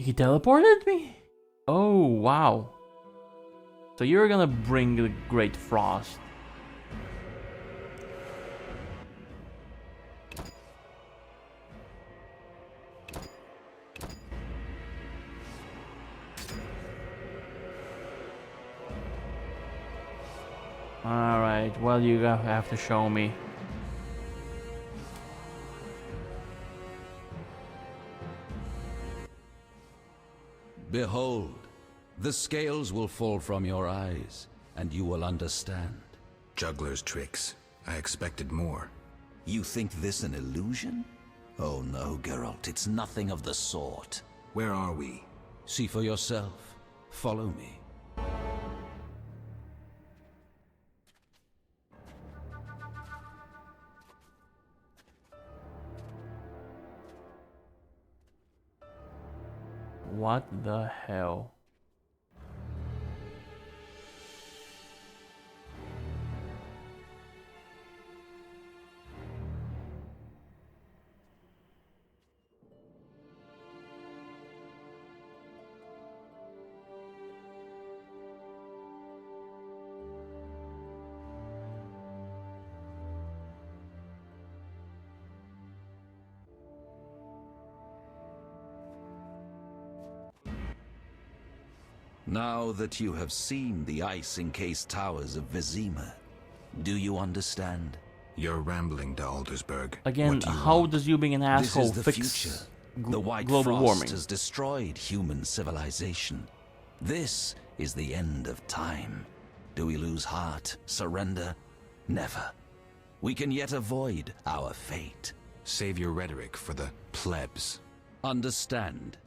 He teleported me? Oh, wow. So you're gonna bring the Great Frost. Alright, well, you have to show me. Behold, the scales will fall from your eyes, and you will understand. Juggler's tricks. I expected more. You think this an illusion? Oh no, Geralt, it's nothing of the sort. Where are we? See for yourself. Follow me. What the hell? Now that you have seen the ice-encased towers of Vizima, do you understand? You're rambling to Aldersberg. Again, What do you how want? does you being an asshole This is the fix future. The white global frost warming? has destroyed human civilization. This is the end of time. Do we lose heart, surrender? Never. We can yet avoid our fate. Save your rhetoric for the plebs. Understand,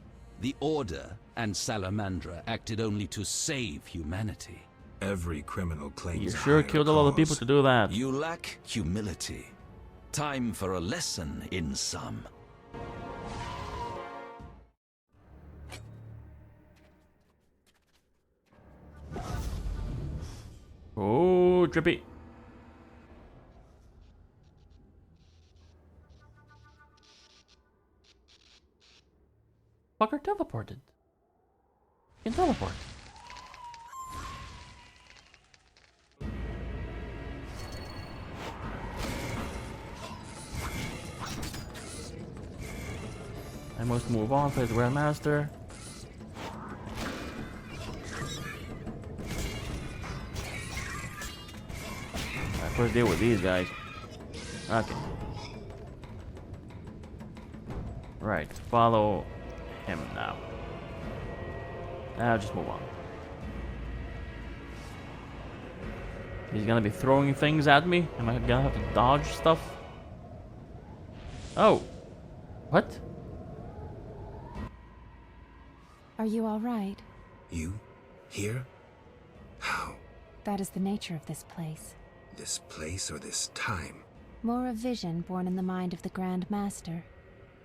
the Order and Salamandra acted only to save humanity. Every criminal claims You a sure higher killed a lot of people cause. to do that. You lack humility. Time for a lesson in some. Oh, trippy. Fucker teleported. You can teleport. I must move on, play the Grandmaster. Alright, first deal with these guys. Okay. Right, follow him now. Now just move on. He's gonna be throwing things at me? Am I gonna have to dodge stuff? Oh. What? Are you all right? You? Here? How? That is the nature of this place. This place or this time? More a vision born in the mind of the Grand Master.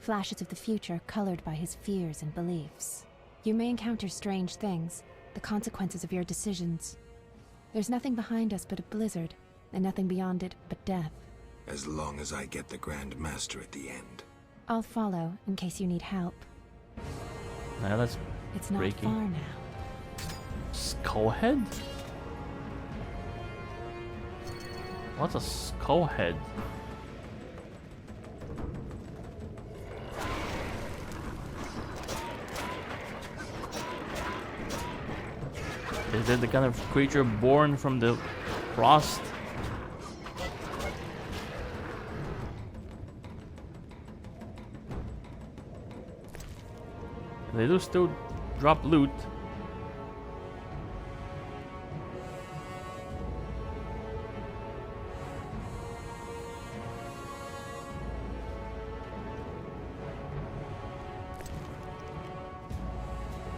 Flashes of the future colored by his fears and beliefs. You may encounter strange things, the consequences of your decisions. There's nothing behind us but a blizzard, and nothing beyond it but death. As long as I get the Grand Master at the end. I'll follow in case you need help. Now that's It's not Breaking. far now. Skullhead? What's a skullhead? Is it the kind of creature born from the frost? They do still drop loot.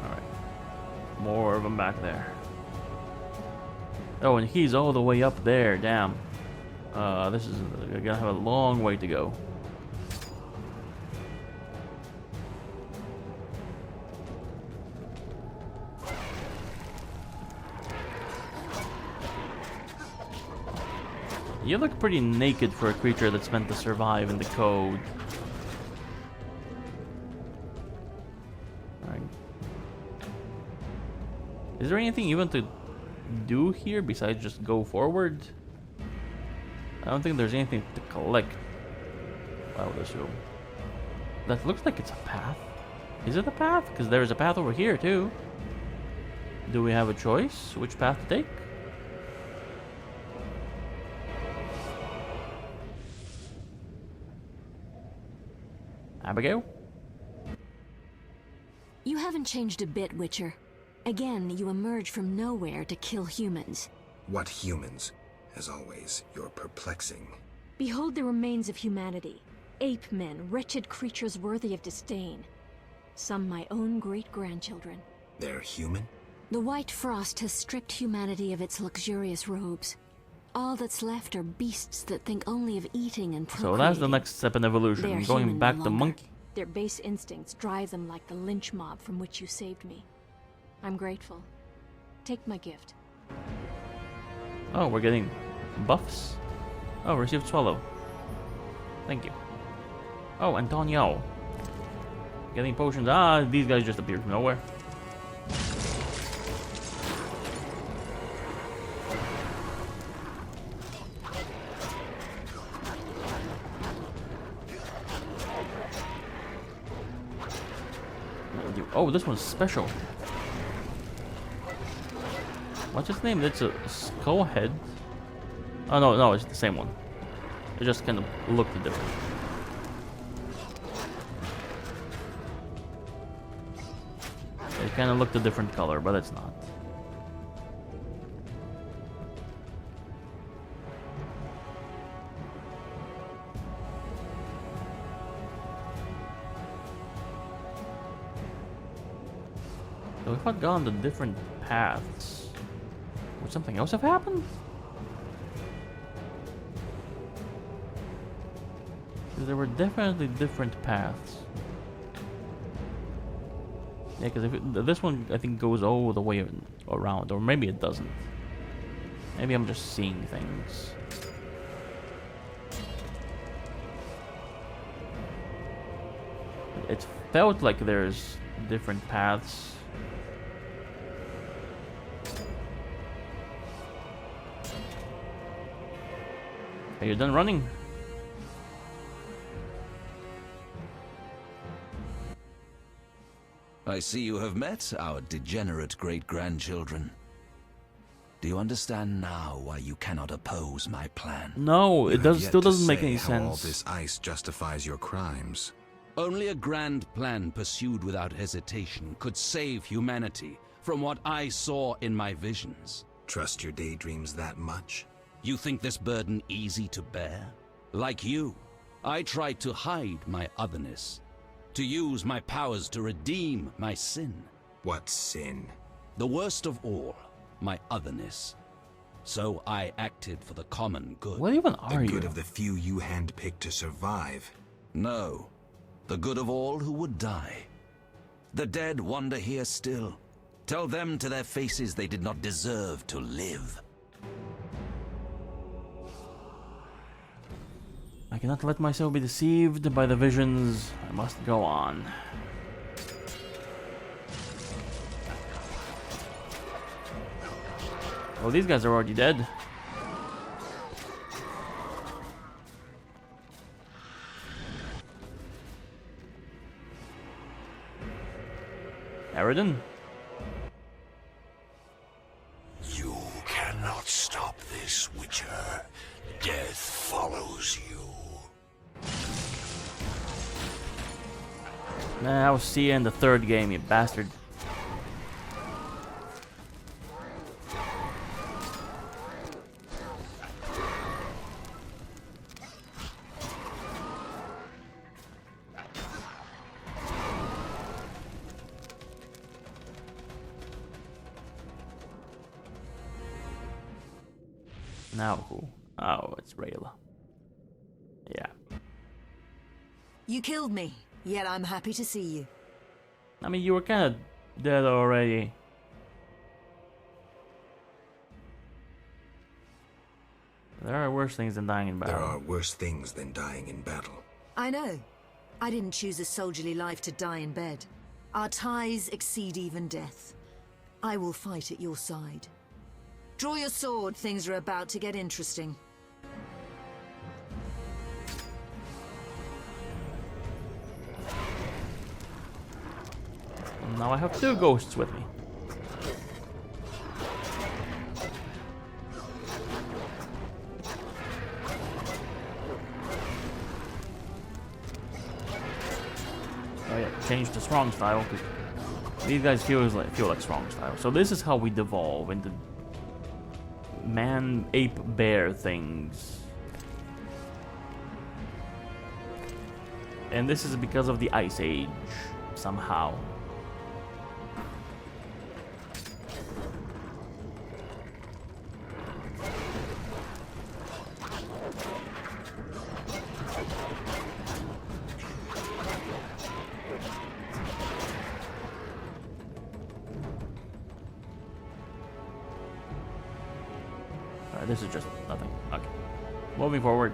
Alright. More of them back there. Oh, and he's all the way up there. Damn. This is gonna have a long way to go. You look pretty naked for a creature that's meant to survive in the code. Alright, Is there anything even to do here besides just go forward? I don't think there's anything to collect, I would assume. That looks like it's a path. Is it a path? Because there's a path over here too. Do we have a choice which path to take? Abigail? You haven't changed a bit, Witcher. Again, you emerge from nowhere to kill humans. What humans? As always, you're perplexing. Behold the remains of humanity. Ape men, wretched creatures worthy of disdain. Some my own great-grandchildren. They're human? The white frost has stripped humanity of its luxurious robes. All that's left are beasts that think only of eating and procreating. So that's the next step in evolution. They are Going human back no to longer. monkey. Their base instincts drive them like the lynch mob from which you saved me. I'm grateful. Take my gift. Oh, we're getting buffs. Oh, received swallow. Thank you. Oh, Antonio. Getting potions. Ah, these guys just appeared from nowhere. Oh, this one's special. What's its name? It's a skull head. Oh no, it's the same one. It just kind of looked different. It kind of looked a different color, but it's not. So if I'd gone the different paths, would something else have happened? Because there were definitely different paths. Yeah, because this one I think goes all the way around, or maybe it doesn't. Maybe I'm just seeing things. It felt like there's different paths. Are you done running? I see you have met our degenerate great-grandchildren. Do you understand now why you cannot oppose my plan? No, You it have yet still to doesn't make say any how all sense. this ice justifies your crimes. Only a grand plan pursued without hesitation could save humanity from what I saw in my visions. Trust your daydreams that much? You think this burden easy to bear? Like you, I tried to hide my otherness, to use my powers to redeem my sin. What sin? The worst of all, my otherness. So I acted for the common good. What even are The you? good of the few you handpicked to survive. No, the good of all who would die. The dead wander here still. Tell them to their faces they did not deserve to live. I cannot let myself be deceived by the visions. I must go on. Oh, these guys are already dead. Eridan? You cannot stop this, Witcher. Death follows you. Nah, I'll see you in the third game, you bastard. Now who? Oh, it's Rayla. Yeah. You killed me, yet I'm happy to see you. I mean, you were kind of dead already. There are worse things than dying in battle. There are worse things than dying in battle. I know. I didn't choose a soldierly life to die in bed. Our ties exceed even death. I will fight at your side. Draw your sword, things are about to get interesting. Now I have 2 ghosts with me. Oh yeah, change to strong style, because these guys feel like strong style. So this is how we devolve into man, ape, bear things. And this is because of the Ice Age, somehow. This is just nothing. Okay. Moving forward.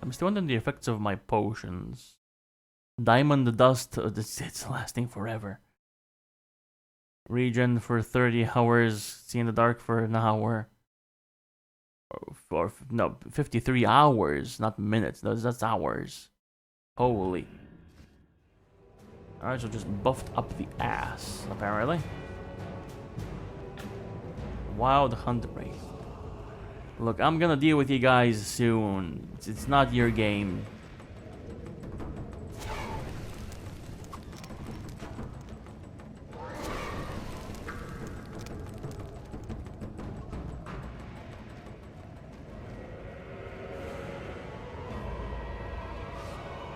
I'm still under the effects of my potions. Diamond dust, it's lasting forever. Regen for 30 hours, see in the dark for an hour. Or no, 53 hours, not minutes. That's hours. Holy. Alright, so just buffed up the ass, apparently. Wild Hunt Wraith. Look, I'm gonna deal with you guys soon. It's not your game.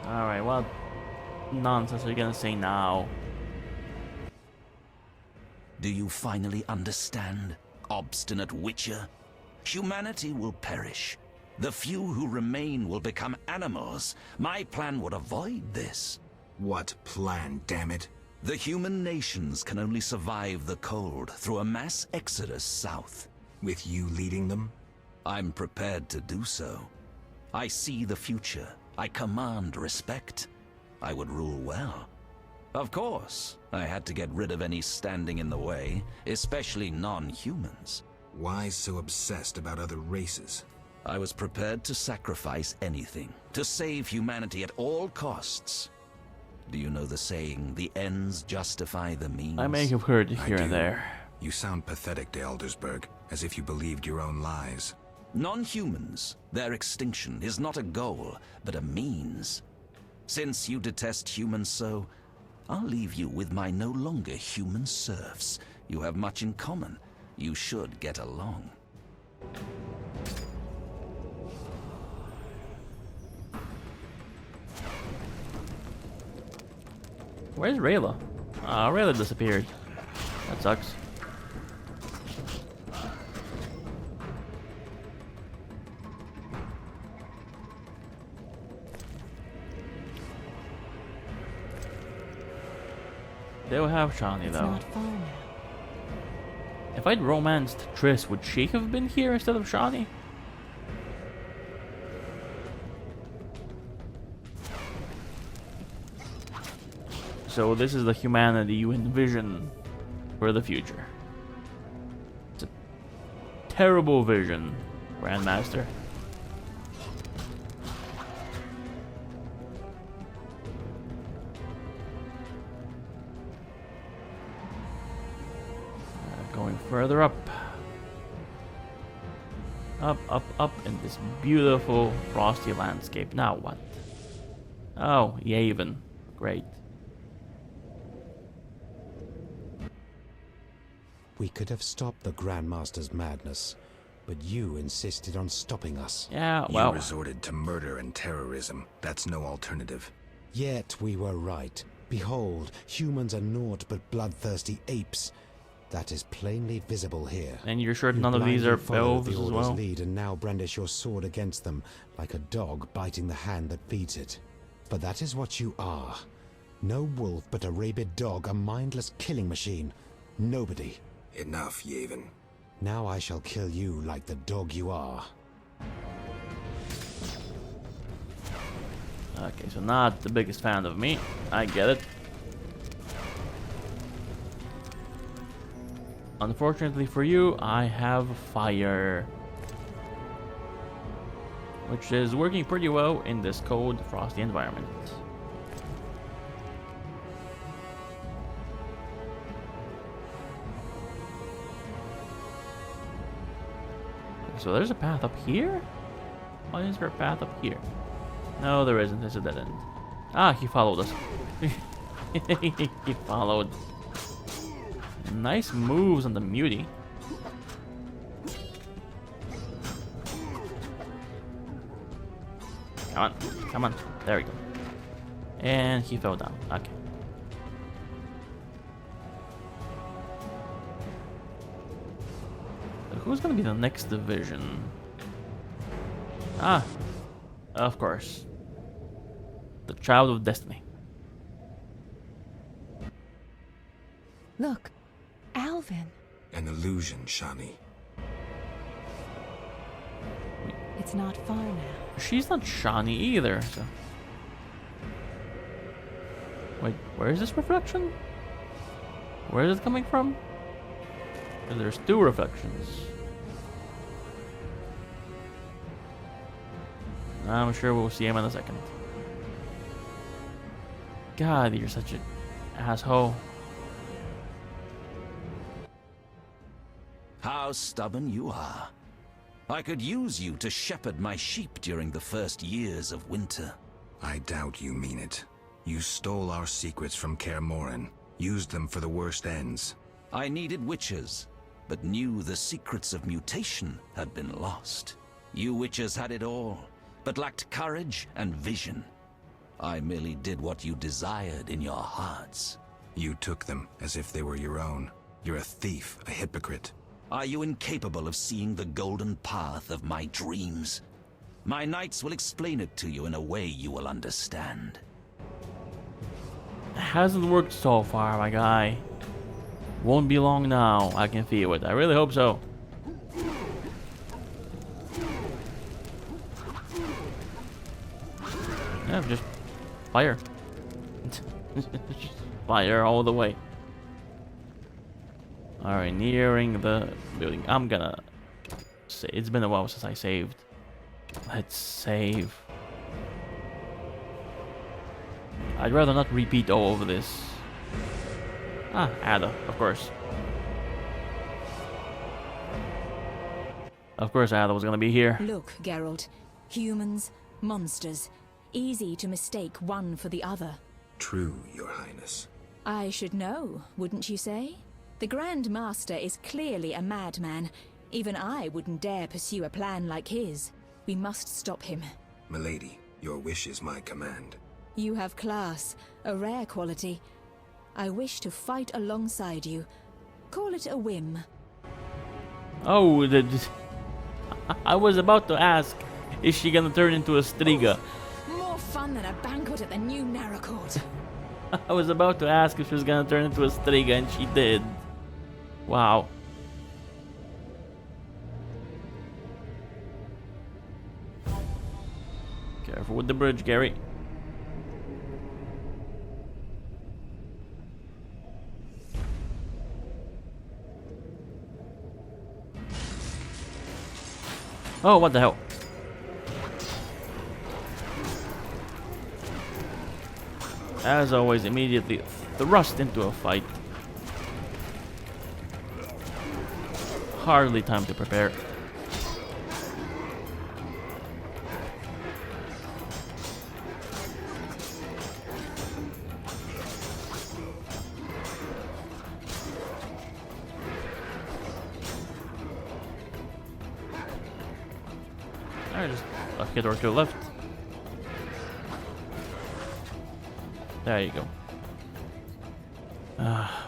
Alright, what nonsense are you gonna say now? Do you finally understand, obstinate Witcher? Humanity will perish. The few who remain will become animals. My plan would avoid this. What plan, damn it? The human nations can only survive the cold through a mass exodus south. With you leading them? I'm prepared to do so. I see the future. I command respect. I would rule well. Of course, I had to get rid of any standing in the way, especially non-humans. Why so obsessed about other races? I was prepared to sacrifice anything, to save humanity at all costs. Do you know the saying, the ends justify the means? I may have heard it here I and do. there. You sound pathetic, de Aldersberg, as if you believed your own lies. Non-humans, their extinction is not a goal, but a means. Since you detest humans so, I'll leave you with my no longer human serfs. You have much in common. You should get along. Where's Rayla? Rayla disappeared. That sucks. They'll have Shani It's though. not far now. If I'd romanced Triss, would she have been here instead of Shani? So this is the humanity you envision for the future. It's a terrible vision, Grandmaster. Going further up. Up, up, up in this beautiful frosty landscape. Now what? Oh, Yavin. Great. We could have stopped the Grandmaster's madness, but you insisted on stopping us. Yeah, well. You resorted to murder and terrorism. That's no alternative. Yet we were right. Behold, humans are naught but bloodthirsty apes. That is plainly visible here. And you're sure You none of these blindly are followed elves the as order's well? lead and now brandish your sword against them, like a dog biting the hand that feeds it. But that is what you are. No wolf but a rabid dog, a mindless killing machine. Nobody. Enough, Yavin. Now I shall kill you like the dog you are. Okay, so not the biggest fan of me. I get it. Unfortunately for you, I have fire, which is working pretty well in this cold, frosty environment. So there's a path up here? Why is there a path up here? No, there isn't. It's a dead end. Ah, he followed us. He followed. Nice moves on the mutie. Come on. Come on. There we go. And he fell down. Okay. Who's gonna be the next division? Ah, of course. The Child of Destiny. Look, Alvin. An illusion, Shani. It's not far now. She's not Shani either, so... Wait, where is this reflection? Where is it coming from? There's two reflections. I'm sure we'll see him in a second. God, you're such an asshole. How stubborn you are. I could use you to shepherd my sheep during the first years of winter. I doubt you mean it. You stole our secrets from Kaer Morhen, used them for the worst ends. I needed witches, but knew the secrets of mutation had been lost. You witches had it all, but lacked courage and vision. I merely did what you desired in your hearts. You took them as if they were your own. You're a thief, a hypocrite. Are you incapable of seeing the golden path of my dreams? My knights will explain it to you in a way you will understand. It hasn't worked so far, my guy. Won't be long now. I can feel it. I really hope so. Yeah, just fire. Just fire all the way. Alright, nearing the building. I'm gonna say it's been a while since I saved. Let's save. I'd rather not repeat all of this. Ah, Ada, of course. Of course Ada was gonna be here. Look, Geralt. Humans, monsters. Easy to mistake one for the other. True, Your Highness. I should know, wouldn't you say? The Grand Master is clearly a madman. Even I wouldn't dare pursue a plan like his. We must stop him. Milady, your wish is my command. You have class, a rare quality. I wish to fight alongside you. Call it a whim. Oh, I was about to ask, is she gonna turn into a Striga? More fun than a banquet at the new Narracourt. I was about to ask if she was gonna turn into a Striga, and she did. Wow. Careful with the bridge, Gary. Oh, what the hell? As always, immediately thrust into a fight. Hardly time to prepare. Alright, just a hit or two left. There you go.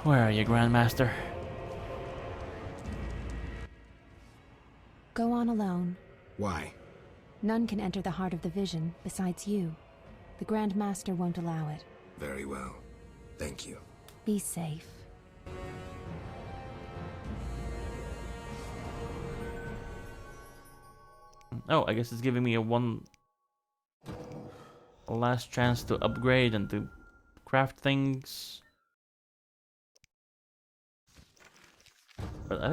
Where are you, Grandmaster? Go on alone. Why? None can enter the heart of the vision besides you. The Grand Master won't allow it. Very well. Thank you. Be safe. Oh, I guess it's giving me a last chance to upgrade and to craft things. But I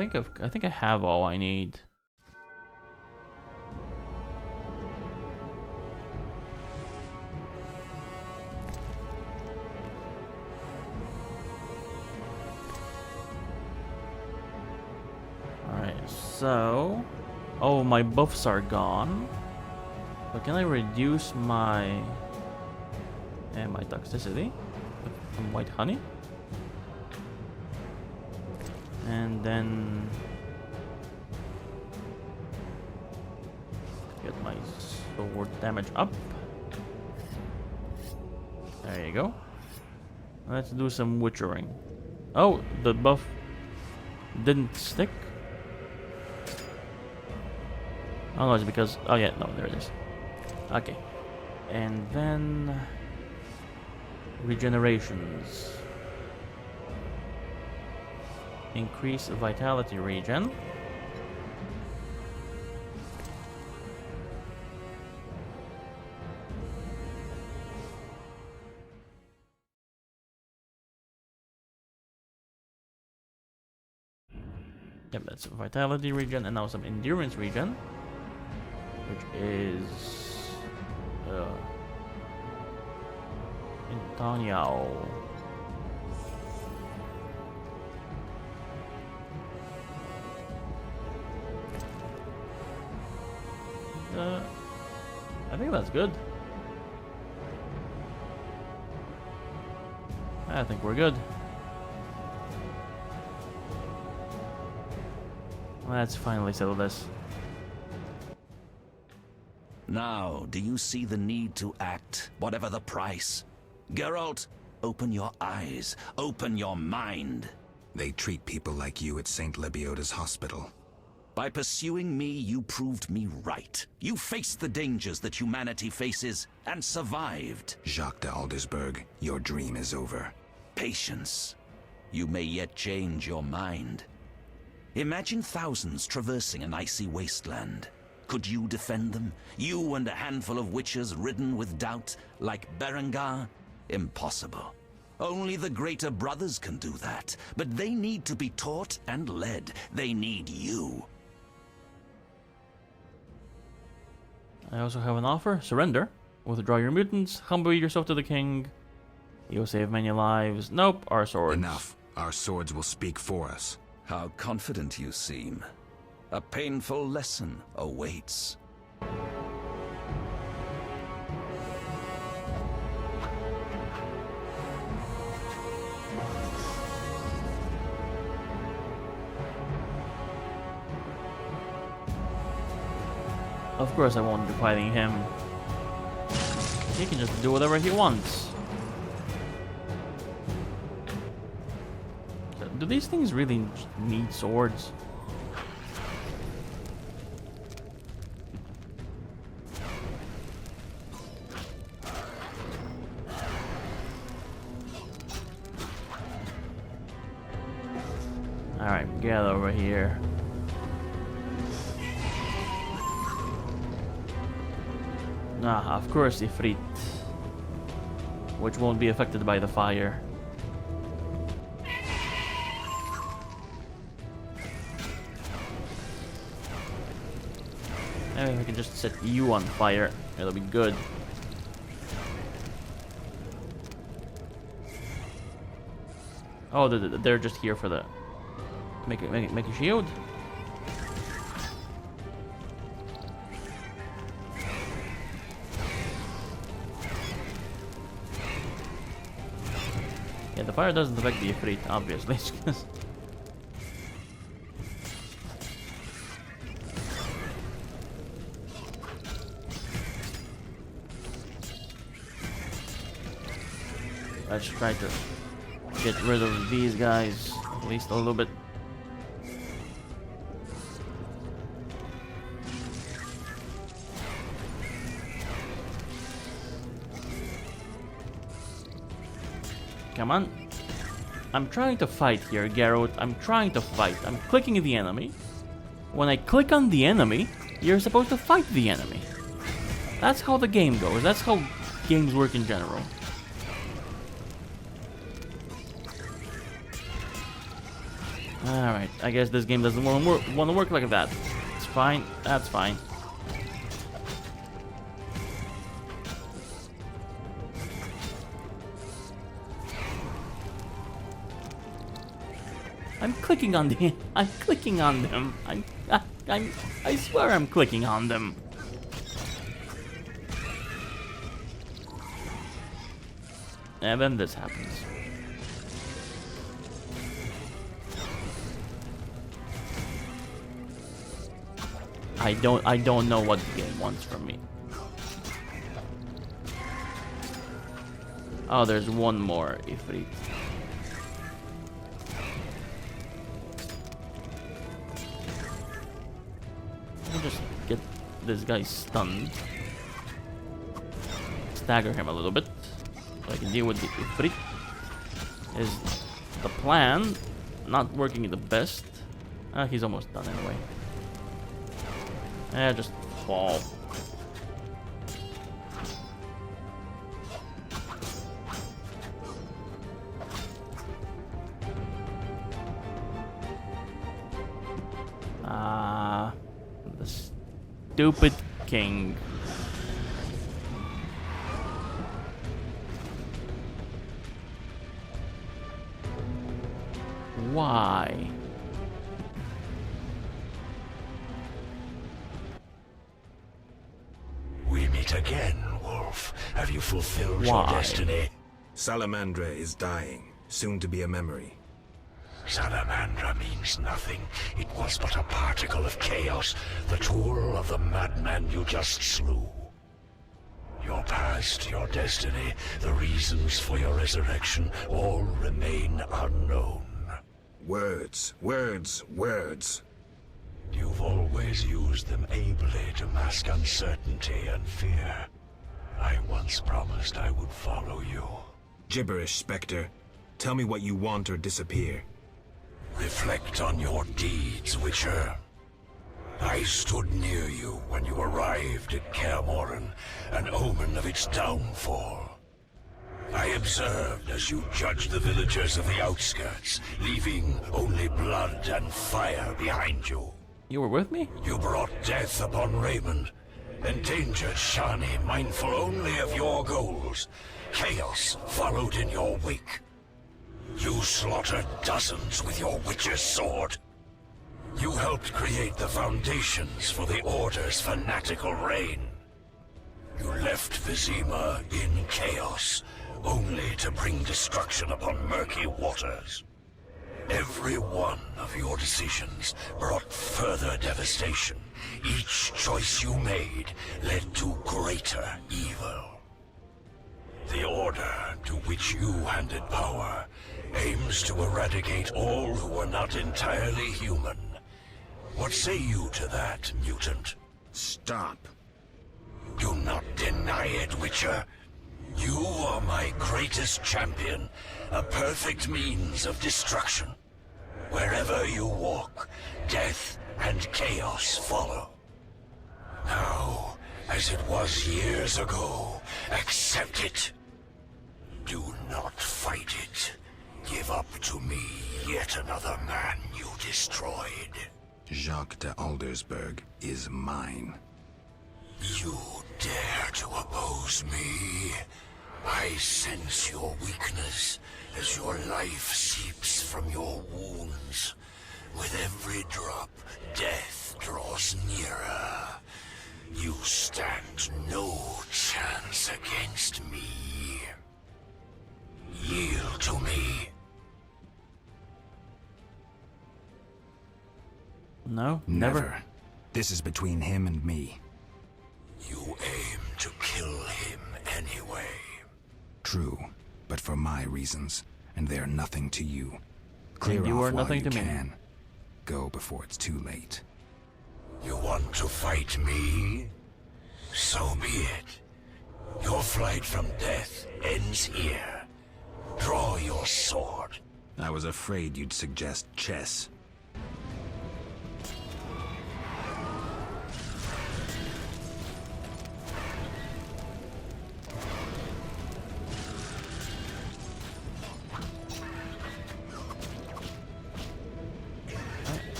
think I have all I need. Alright, so oh, my buffs are gone. But can I reduce my toxicity with some white honey? And then get my sword damage up. There you go. Let's do some witchering. Oh, the buff didn't stick. Oh no, it's because... oh yeah, no, there it is. Okay. And then... regenerations. Increase vitality regen. Yep, that's vitality regen, and now some endurance regen, which is Intaniao. I think that's good. I think we're good. Let's finally settle this. Now, do you see the need to act, whatever the price? Geralt, open your eyes, open your mind. They treat people like you at St. Lebioda's hospital. By pursuing me, you proved me right. You faced the dangers that humanity faces and survived. Jacques de Aldersberg, your dream is over. Patience. You may yet change your mind. Imagine thousands traversing an icy wasteland. Could you defend them? You and a handful of witches ridden with doubt, like Berengar? Impossible. Only the greater brothers can do that. But they need to be taught and led. They need you. I also have an offer. Surrender. Withdraw your mutants. Humble yourself to the king. You'll save many lives. Nope, our swords. Enough. Our swords will speak for us. How confident you seem. A painful lesson awaits. Of course I won't be fighting him. He can just do whatever he wants. Do these things really need swords? Alright, get over here. Ah, of course, Ifrit. Which won't be affected by the fire. Maybe we can just set you on fire. It'll be good. Oh, they're just here for the make a shield. Yeah, the fire doesn't affect the Ifrit, obviously. Let's try to get rid of these guys, at least a little bit. Come on. I'm trying to fight here, Geralt. I'm trying to fight. I'm clicking the enemy. When I click on the enemy, You're supposed to fight the enemy. That's how the game goes. That's how games work in general. Alright, I guess this game doesn't want to work like that. It's fine. That's fine. I'm clicking on the. I'm clicking on them. I swear I'm clicking on them. And then this happens. I don't know what the game wants from me. Oh, there's one more Ifrit. I'll just get this guy stunned. Stagger him a little bit so I can deal with the Ifrit. Is the plan not working the best? He's almost done anyway. Just fall. The stupid king. Why? We meet again, Wolf. Have you fulfilled Why? your destiny? Salamandra is dying, soon to be a memory. Salamandra means nothing. It was but a particle of chaos, the tool of the madman you just slew. Your past, your destiny, the reasons for your resurrection, all remain unknown. Words, words, words. You've always used them ably to mask uncertainty and fear. I once promised I would follow you. Gibberish, Spectre. Tell me what you want or disappear. Reflect on your deeds, Witcher. I stood near you when you arrived at Kaer Morhen, an omen of its downfall. I observed as you judged the villagers of the outskirts, leaving only blood and fire behind you. You were with me? You brought death upon Raymond, endangered Shani, mindful only of your goals. Chaos followed in your wake. You slaughtered dozens with your witch's sword. You helped create the foundations for the Order's fanatical reign. You left Vizima in chaos, only to bring destruction upon murky waters. Every one of your decisions brought further devastation. Each choice you made led to greater evil. The Order to which you handed power aims to eradicate all who are not entirely human. What say you to that, mutant? Stop. Do not deny it, Witcher. You are my greatest champion, a perfect means of destruction. Wherever you walk, death and chaos follow. Now, as it was years ago, accept it. Do not fight it. Give up to me yet another man you destroyed. Jacques de Aldersberg is mine. You dare to oppose me? I sense your weakness as your life seeps from your wounds. With every drop, death draws nearer. You stand no chance against me. Yield to me. No, Never. This is between him and me. You aim to kill him anyway. True, but for my reasons, and they're nothing to you. Clear And you off are while nothing you to me. can. Go before it's too late. You want to fight me? So be it. Your flight from death ends here. Draw your sword. I was afraid you'd suggest chess.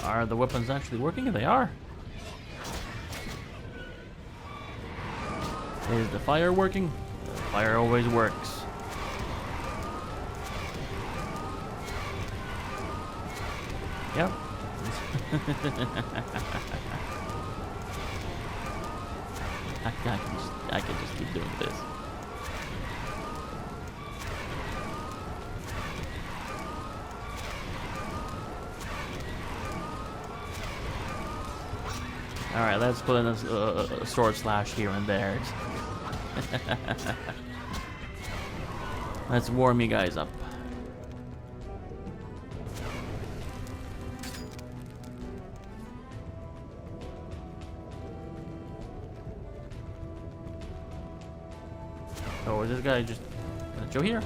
Are the weapons actually working? They are. Is the fire working? The fire always works. Yep. I can just keep doing this. Alright, let's put in a sword slash here and there. Let's warm you guys up. Oh, is this guy just Joe here?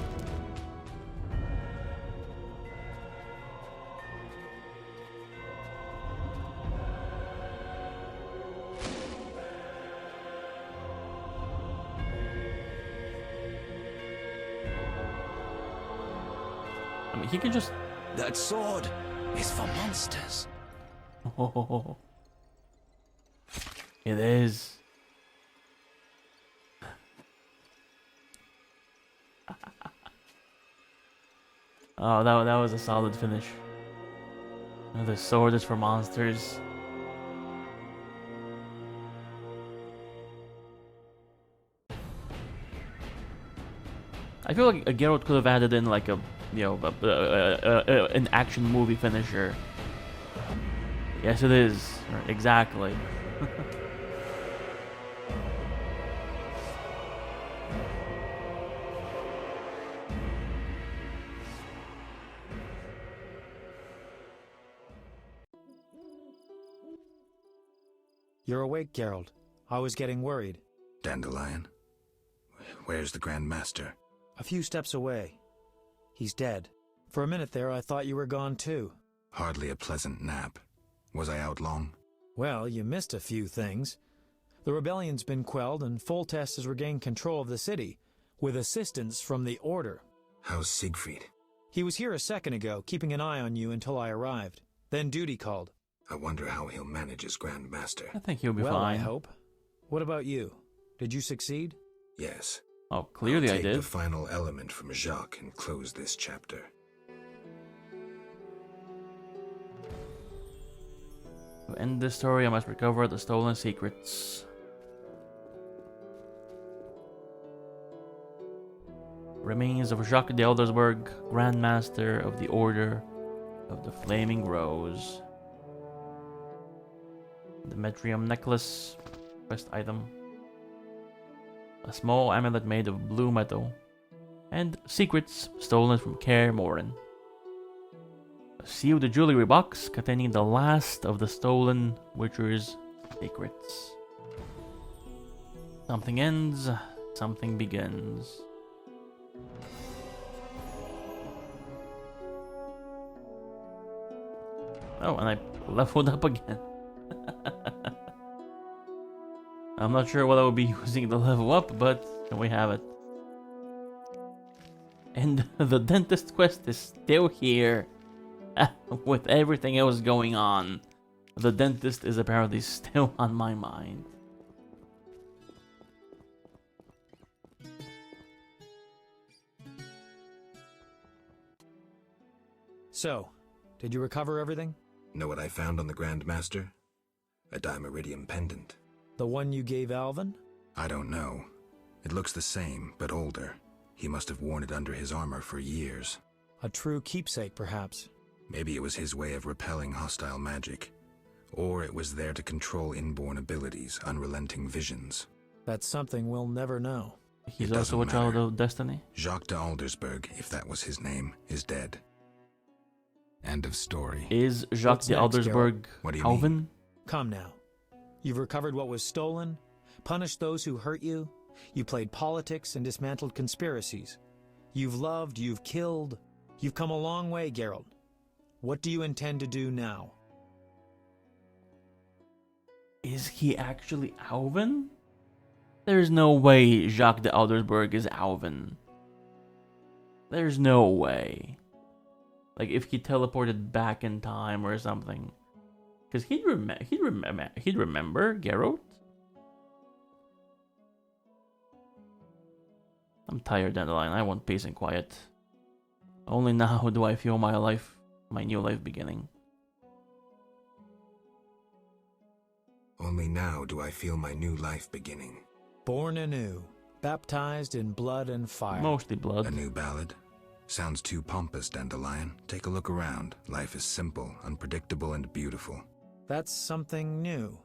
I mean, he can just. That sword is for monsters. Oh, it is. Oh, that was a solid finish. Oh, the sword is for monsters. I feel like Geralt could have added in like a, you know, an action movie finisher. Yes, it is. Exactly. You're awake, Geralt. I was getting worried. Dandelion? Where's the Grand Master? A few steps away. He's dead. For a minute there, I thought you were gone too. Hardly a pleasant nap. Was I out long? Well, you missed a few things. The rebellion's been quelled and Foltest has regained control of the city, with assistance from the Order. How's Siegfried? He was here a second ago, keeping an eye on you until I arrived. Then duty called. I wonder how he'll manage as Grand Master. I think he'll be well, fine. I hope. What about you? Did you succeed? Yes. Oh, clearly I'll I take did. the final element from Jacques and close this chapter. To end this story, I must recover the stolen secrets. Remains of Jacques de Eldersburg, Grand Master of the Order of the Flaming Rose. The Metrium necklace, quest item. A small amulet made of blue metal. And secrets stolen from Kaer Morhen. A sealed jewelry box containing the last of the stolen Witcher's secrets. Something ends, something begins. Oh, and I leveled up again. I'm not sure what I will be using to level up, but we have it. And the dentist quest is still here. With everything else going on, the dentist is apparently still on my mind. So, did you recover everything? Know what I found on the Grand Master? A Dimeridium pendant. The one you gave Alvin? I don't know. It looks the same, but older. He must have worn it under his armor for years. A true keepsake, perhaps. Maybe it was his way of repelling hostile magic. Or it was there to control inborn abilities, unrelenting visions. That's something we'll never know. He's also a child of destiny. Jacques de Aldersburg, if that was his name, is dead. End of story. Is Jacques de Aldersburg Alvin? Mean? Come now. You've recovered what was stolen, punished those who hurt you, you played politics and dismantled conspiracies. You've loved, you've killed. You've come a long way, Geralt. What do you intend to do now? Is he actually Alvin? There's no way Jacques de Aldersburg is Alvin. There's no way. Like, if he teleported back in time or something. Because he'd remember Geralt. I'm tired, Dandelion. I want peace and quiet. Only now do I feel my new life beginning. Only now do I feel my new life beginning. Born anew, baptized in blood and fire. Mostly blood. A new ballad? Sounds too pompous, Dandelion. Take a look around. Life is simple, unpredictable, and beautiful. That's something new.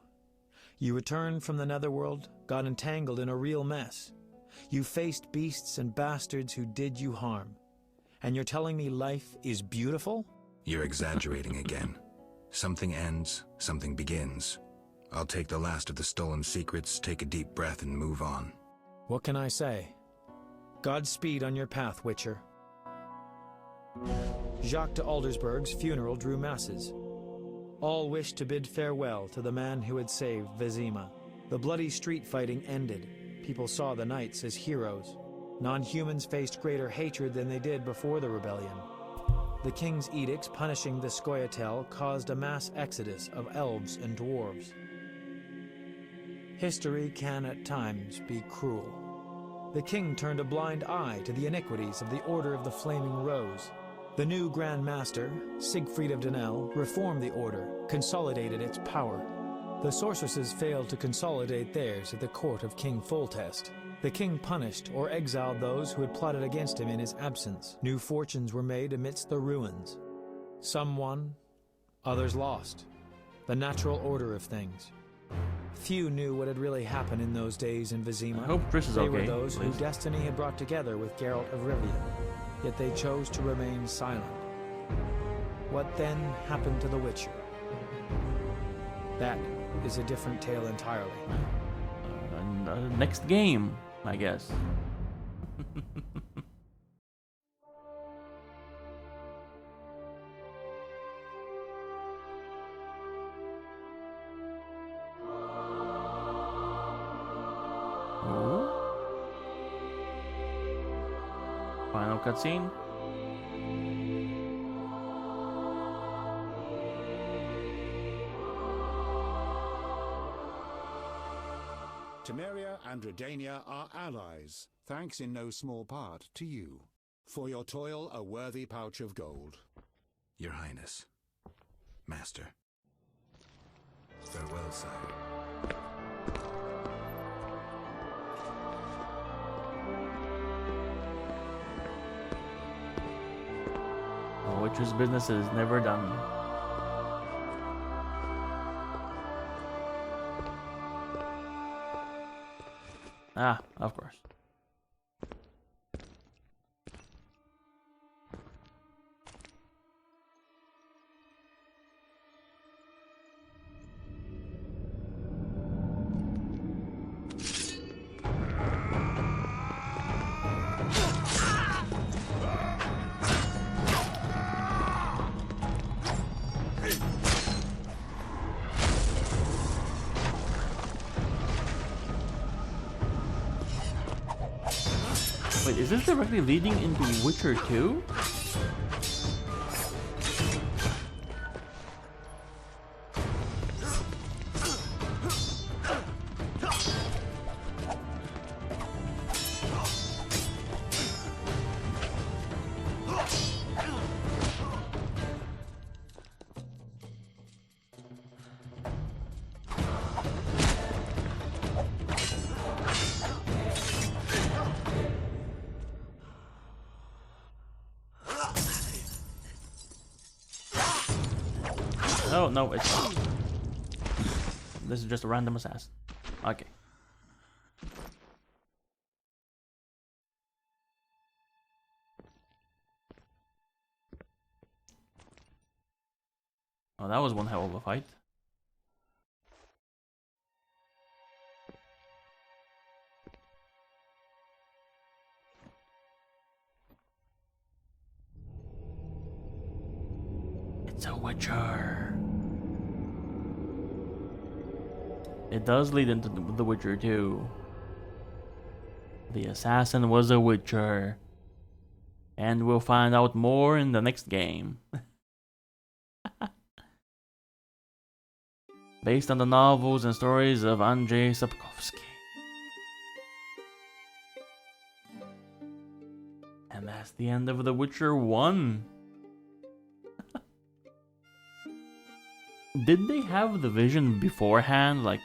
You returned from the netherworld, got entangled in a real mess. You faced beasts and bastards who did you harm. And you're telling me life is beautiful? You're exaggerating again. Something ends, something begins. I'll take the last of the stolen secrets, take a deep breath, and move on. What can I say? Godspeed on your path, Witcher. Jacques de Aldersberg's funeral drew masses. All wished to bid farewell to the man who had saved Vizima. The bloody street fighting ended. People saw the knights as heroes. Non-humans faced greater hatred than they did before the rebellion. The king's edicts punishing the Scoia'tael caused a mass exodus of elves and dwarves. History can at times be cruel. The king turned a blind eye to the iniquities of the Order of the Flaming Rose. The new Grand Master, Siegfried of Dunel, reformed the order, consolidated its power. The sorceresses failed to consolidate theirs at the court of King Foltest. The king punished or exiled those who had plotted against him in his absence. New fortunes were made amidst the ruins. Some won, others lost. The natural order of things. Few knew what had really happened in those days in Vizima. I hope Chris is okay. They were those please. who destiny had brought together with Geralt of Rivia, yet they chose to remain silent. What then happened to the Witcher? That is a different tale entirely. Next game, I guess. Oh. Final cutscene. Temeria and Redania are allies, thanks in no small part to you. For your toil, a worthy pouch of gold. Your Highness. Master. Farewell, sire. A Witcher's business is never done. Ah, of course. Wait, is this directly leading into Witcher 2? Oh, no, it's not. This is just a random assassin. Okay. Oh, that was one hell of a fight. It's a Witcher. It does lead into The Witcher 2. The assassin was a Witcher. And we'll find out more in the next game. based on the novels and stories of Andrzej Sapkowski. And that's the end of The Witcher 1. Did they have the vision beforehand? Like,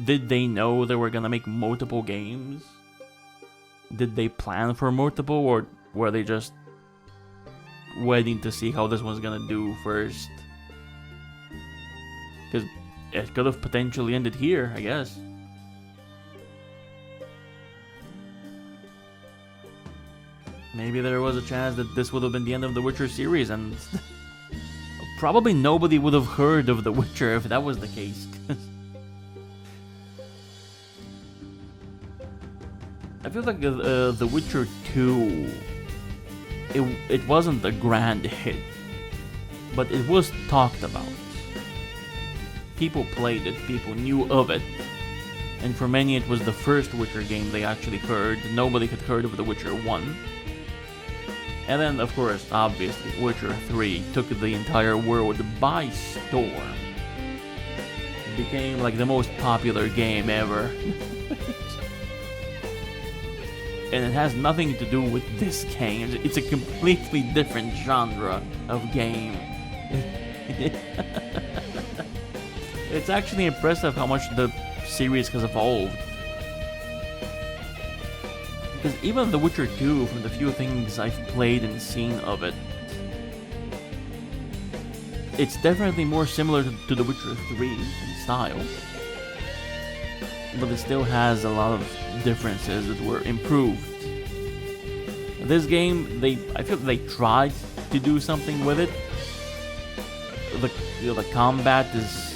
did they know they were gonna make multiple games? Did they plan for multiple, or were they just waiting to see how this one's gonna do first? Because it could have potentially ended here, I guess. Maybe there was a chance that this would have been the end of the Witcher series, and probably nobody would have heard of The Witcher if that was the case. I feel like The Witcher 2, it wasn't a grand hit, but it was talked about. People played it, people knew of it, and for many it was the first Witcher game they actually heard. Nobody had heard of The Witcher 1. And then, of course, obviously, Witcher 3 took the entire world by storm. It became like the most popular game ever. And it has nothing to do with this game. It's a completely different genre of game. It's actually impressive how much the series has evolved. Because even The Witcher 2, from the few things I've played and seen of it, it's definitely more similar to The Witcher 3 in style. But it still has a lot of differences that were improved. This game, I feel they tried to do something with it. The combat is...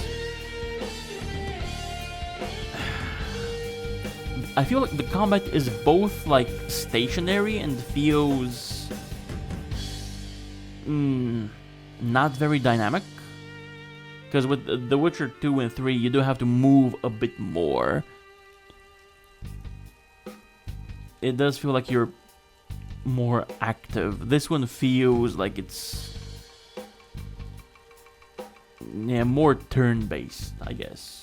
I feel like the combat is both like stationary and feels not very dynamic. Because with The Witcher 2 and 3, you do have to move a bit more. It does feel like you're more active. This one feels like it's more turn-based, I guess.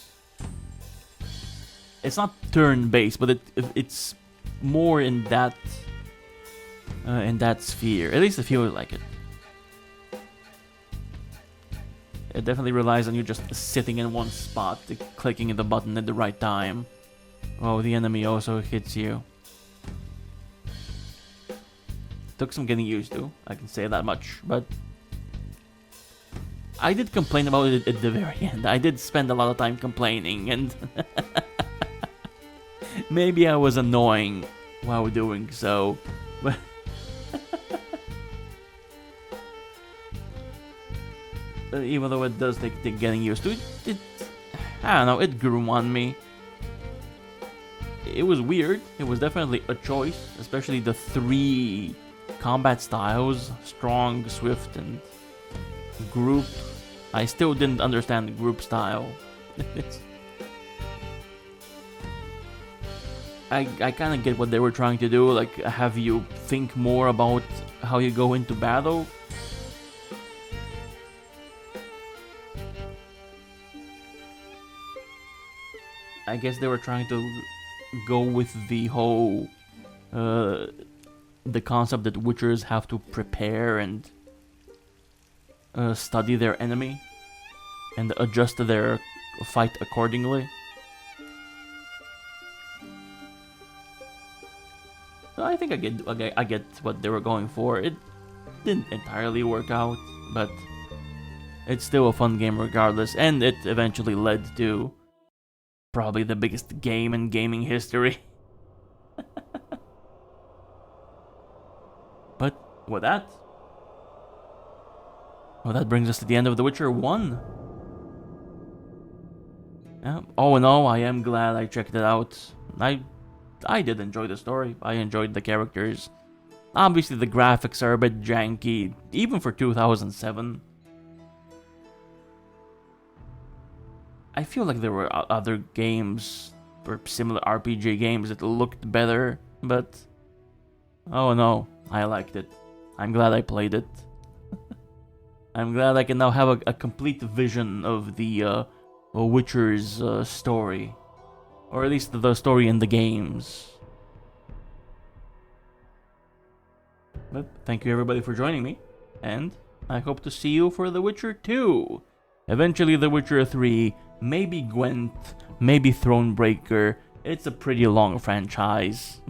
It's not turn-based, but it's more in that sphere. At least it feels like it. It definitely relies on you just sitting in one spot, clicking the button at the right time. Oh, the enemy also hits you. Took some getting used to, I can say that much, but I did complain about it at the very end. I did spend a lot of time complaining, and maybe I was annoying while doing so, but even though it does take getting used to, it I don't know, it grew on me. It was weird. It was definitely a choice, especially the 3 combat styles, strong, swift, and group. I still didn't understand the group style. I kind of get what they were trying to do, like have you think more about how you go into battle. I guess they were trying to go with the whole the concept that Witchers have to prepare and study their enemy and adjust their fight accordingly. So I think I get what they were going for. It didn't entirely work out, but it's still a fun game regardless, and it eventually led to probably the biggest game in gaming history. But with that, well, that brings us to the end of The Witcher 1. All in all, I am glad I checked it out. I did enjoy the story. I enjoyed the characters. Obviously, the graphics are a bit janky, even for 2007. I feel like there were other games, or similar RPG games that looked better, but oh no, I liked it. I'm glad I played it. I'm glad I can now have a complete vision of the Witcher's story. Or at least the story in the games. But thank you everybody for joining me, and I hope to see you for The Witcher 2. Eventually The Witcher 3, maybe Gwent, maybe Thronebreaker. It's a pretty long franchise.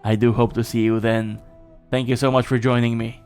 I do hope to see you then. Thank you so much for joining me.